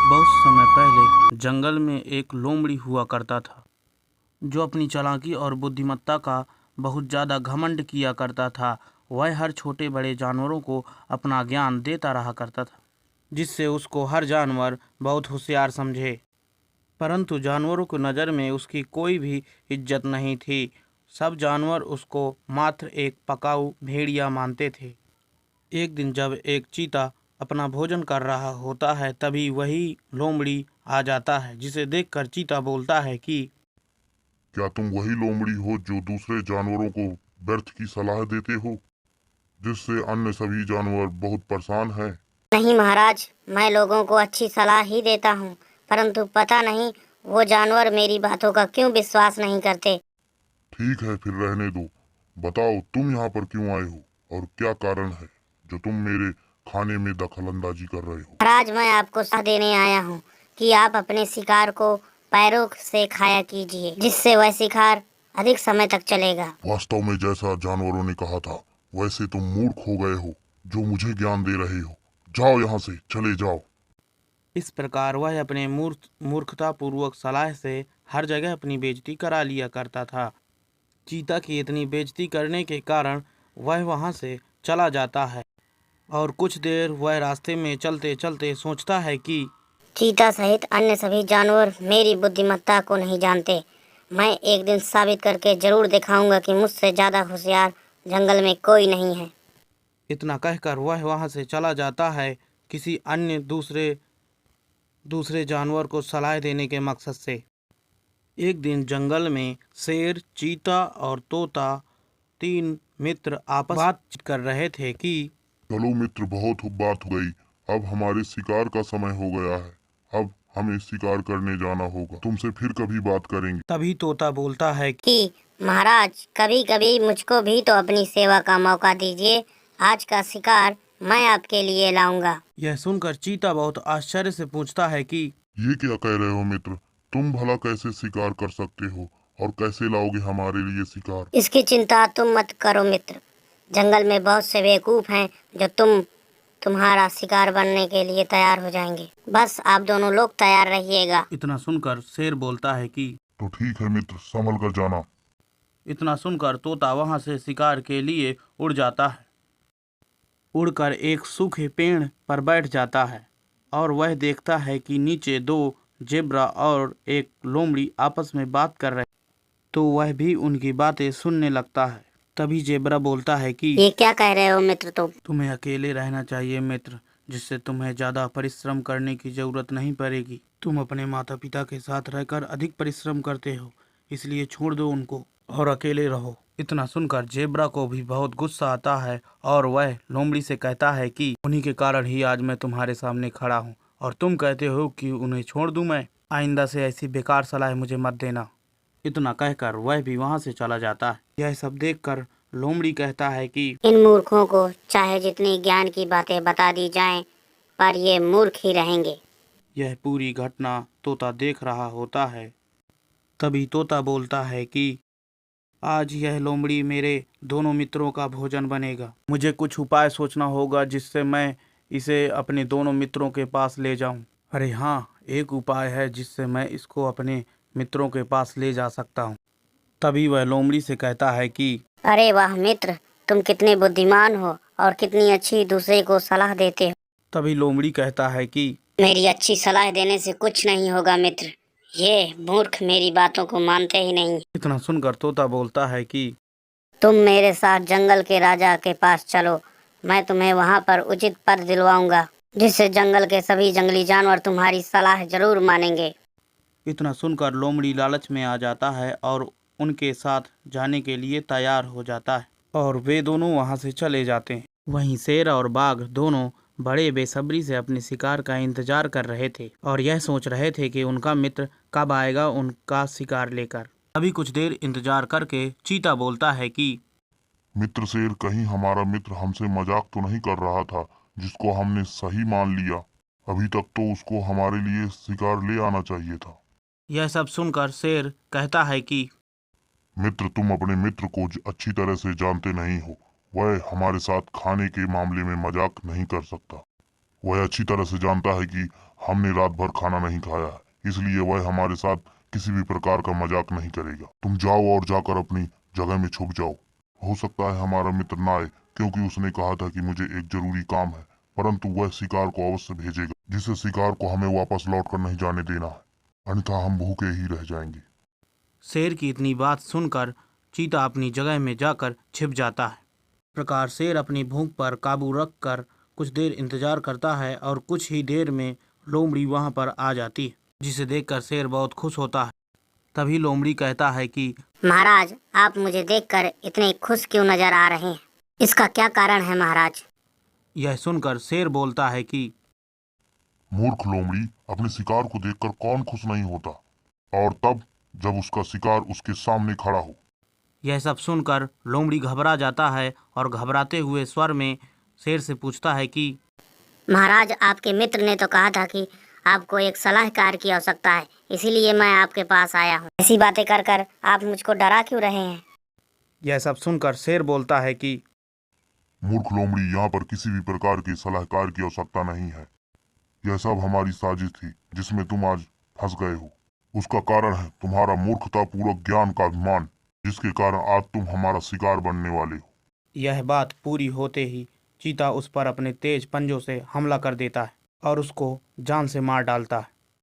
बहुत समय पहले जंगल में एक लोमड़ी हुआ करता था जो अपनी चालाकी और बुद्धिमत्ता का बहुत ज़्यादा घमंड किया करता था। वह हर छोटे बड़े जानवरों को अपना ज्ञान देता रहा करता था, जिससे उसको हर जानवर बहुत होशियार समझे। परंतु जानवरों की नज़र में उसकी कोई भी इज्जत नहीं थी। सब जानवर उसको मात्र एक पकाऊ भेड़िया मानते थे। एक दिन जब एक चीता अपना भोजन कर रहा होता है, तभी वही लोमड़ी आ जाता है, जिसे देखकर चीता बोलता है कि क्या तुम वही लोमड़ी हो जो दूसरे जानवरों को व्यर्थ की सलाह देते हो, जिससे अन्य सभी जानवर बहुत परेशान हैं? नहीं महाराज, मैं लोगों को अच्छी सलाह ही देता हूँ, परंतु पता नहीं वो जानवर मेरी बातों का क्यों विश्वास नहीं करते। ठीक है, फिर रहने दो। बताओ तुम यहाँ पर क्यों आए हो और क्या कारण है जो तुम मेरे खाने में दखलंदाजी कर रहे हो? महाराज, मैं आपको सलाह देने आया हूँ कि आप अपने शिकार को पैरों से खाया कीजिए, जिससे वह शिकार अधिक समय तक चलेगा। वास्तव में जैसा जानवरों ने कहा था वैसे तुम मूर्ख हो गए हो जो मुझे ज्ञान दे रहे हो। जाओ यहाँ से, चले जाओ। इस प्रकार वह अपने मूर्खतापूर्वक सलाह से हर जगह अपनी बेइज्जती करा लिया करता था। चीता की इतनी बेइज्जती करने के कारण वह वहाँ से चला जाता है और कुछ देर वह रास्ते में चलते चलते सोचता है कि चीता सहित अन्य सभी जानवर मेरी बुद्धिमत्ता को नहीं जानते। मैं एक दिन साबित करके जरूर दिखाऊंगा कि मुझसे ज्यादा होशियार जंगल में कोई नहीं है। इतना कहकर वह वहाँ से चला जाता है किसी अन्य दूसरे जानवर को सलाह देने के मकसद से। एक दिन जंगल में शेर, चीता और तोता, तीन मित्र आपस बातचीत कर रहे थे कि चलो मित्र, बहुत बात हो गई। अब हमारे शिकार का समय हो गया है। अब हमें शिकार करने जाना होगा। तुमसे फिर कभी बात करेंगे। तभी तोता बोलता है कि महाराज, कभी कभी मुझको भी तो अपनी सेवा का मौका दीजिए। आज का शिकार मैं आपके लिए लाऊंगा। यह सुनकर चीता बहुत आश्चर्य से पूछता है कि ये क्या कह रहे हो मित्र? तुम भला कैसे शिकार कर सकते हो और कैसे लाओगे हमारे लिए शिकार? इसकी चिंता तुम मत करो मित्र। जंगल में बहुत से बेवकूफ हैं जो तुम्हारा शिकार बनने के लिए तैयार हो जाएंगे। बस आप दोनों लोग तैयार रहिएगा। इतना सुनकर शेर बोलता है कि तो ठीक है मित्र, संभल कर जाना। इतना सुनकर तोता वहां से शिकार के लिए उड़ जाता है। उड़कर एक सूखे पेड़ पर बैठ जाता है और वह देखता है कि नीचे दो जेब्रा और एक लोमड़ी आपस में बात कर रहे, तो वह भी उनकी बातें सुनने लगता है। तभी जेब्रा बोलता है कि ये क्या कह रहे हो मित्र तुम? तुम्हें अकेले रहना चाहिए मित्र, जिससे तुम्हें ज़्यादा परिश्रम करने की ज़रूरत नहीं पड़ेगी। तुम अपने माता पिता के साथ रहकर अधिक परिश्रम करते हो, इसलिए छोड़ दो उनको और अकेले रहो। इतना सुनकर जेब्रा को भी बहुत गुस्सा आता है और वह लोमड़ी से कहता है कि उन्हीं के कारण ही आज मैं तुम्हारे सामने खड़ा हूँ और तुम कहते हो कि उन्हें छोड़ दूँ मैं। आइंदा से ऐसी बेकार सलाह मुझे मत देना। इतना कहकर वह भी वहाँ से चला जाता है। यह सब देखकर लोमड़ी कहता है कि इन मूर्खों को चाहे जितनी ज्ञान की बातें बता दी जाएं, पर ये मूर्ख ही रहेंगे। यह पूरी घटना तोता देख रहा होता है। तभी तोता बोलता है कि आज यह लोमड़ी मेरे दोनों मित्रों का भोजन बनेगा। मुझे कुछ उपाय सोचना होगा जिससे मैं इसे अपने दोनों मित्रों के पास ले जाऊं। अरे हाँ, एक उपाय है जिससे मैं इसको अपने मित्रों के पास ले जा सकता हूँ। तभी वह लोमड़ी से कहता है कि अरे वाह मित्र, तुम कितने बुद्धिमान हो और कितनी अच्छी दूसरे को सलाह देते हो। तभी लोमड़ी कहता है कि मेरी अच्छी सलाह देने से कुछ नहीं होगा मित्र। ये मूर्ख मेरी बातों को मानते ही नहीं। इतना सुनकर तोता बोलता है कि तुम मेरे साथ जंगल के राजा के पास चलो। मैं तुम्हें वहाँ पर उचित पद दिलवाऊंगा, जिससे जंगल के सभी जंगली जानवर तुम्हारी सलाह जरूर मानेंगे। इतना सुनकर लोमड़ी लालच में आ जाता है और उनके साथ जाने के लिए तैयार हो जाता है और वे दोनों वहां से चले जाते हैं। वहीं शेर और बाघ दोनों बड़े बेसब्री से अपने शिकार का इंतजार कर रहे थे और यह सोच रहे थे कि उनका मित्र कब आएगा उनका शिकार लेकर। अभी कुछ देर इंतजार करके चीता बोलता है कि मित्र शेर, कहीं हमारा मित्र हमसे मजाक तो नहीं कर रहा था जिसको हमने सही मान लिया? अभी तक तो उसको हमारे लिए शिकार ले आना चाहिए था। यह सब सुनकर शेर कहता है कि मित्र, तुम अपने मित्र को अच्छी तरह से जानते नहीं हो। वह हमारे साथ खाने के मामले में मजाक नहीं कर सकता। वह अच्छी तरह से जानता है कि हमने रात भर खाना नहीं खाया है, इसलिए वह हमारे साथ किसी भी प्रकार का मजाक नहीं करेगा। तुम जाओ और जाकर अपनी जगह में छुप जाओ। हो सकता है हमारा मित्र ना आए, क्योंकि उसने कहा था कि मुझे एक जरूरी काम है, परंतु वह शिकार को अवश्य भेजेगा, जिसे शिकार को हमें वापस लौट कर नहीं जाने देना है, अन्यथा हम भूखे ही रह जाएंगे। शेर की इतनी बात सुनकर चीता अपनी जगह में जाकर छिप जाता है। इस प्रकार शेर अपनी भूख पर काबू रखकर कुछ देर इंतजार करता है और कुछ ही देर में लोमड़ी वहां पर आ जाती है, जिसे देखकर शेर बहुत खुश होता है। तभी लोमड़ी कहता है कि महाराज, आप मुझे देखकर इतने खुश क्यों नजर आ रहे हैं? इसका क्या कारण है महाराज? यह सुनकर शेर बोलता है कि मूर्ख लोमड़ी, अपने शिकार को देखकर कौन खुश नहीं होता, और तब जब उसका शिकार उसके सामने खड़ा हो। यह सब सुनकर लोमड़ी घबरा जाता है और घबराते हुए स्वर में शेर से पूछता है कि महाराज, आपके मित्र ने तो कहा था कि आपको एक सलाहकार की आवश्यकता है, इसीलिए मैं आपके पास आया हूँ। ऐसी बातें कर कर आप मुझको डरा क्यों रहे हैं? यह सब सुनकर शेर बोलता है कि मूर्ख लोमड़ी, यहाँ पर किसी भी प्रकार के सलाहकार की आवश्यकता नहीं है। यह सब हमारी साजिश थी, जिसमें तुम आज फंस गए हो। उसका कारण है तुम्हारा मूर्खतापूर्वक ज्ञान का अभिमान, जिसके कारण आज तुम हमारा शिकार बनने वाले हो। यह बात पूरी होते ही चीता उस पर अपने तेज पंजों से हमला कर देता है और उसको जान से मार डालता है।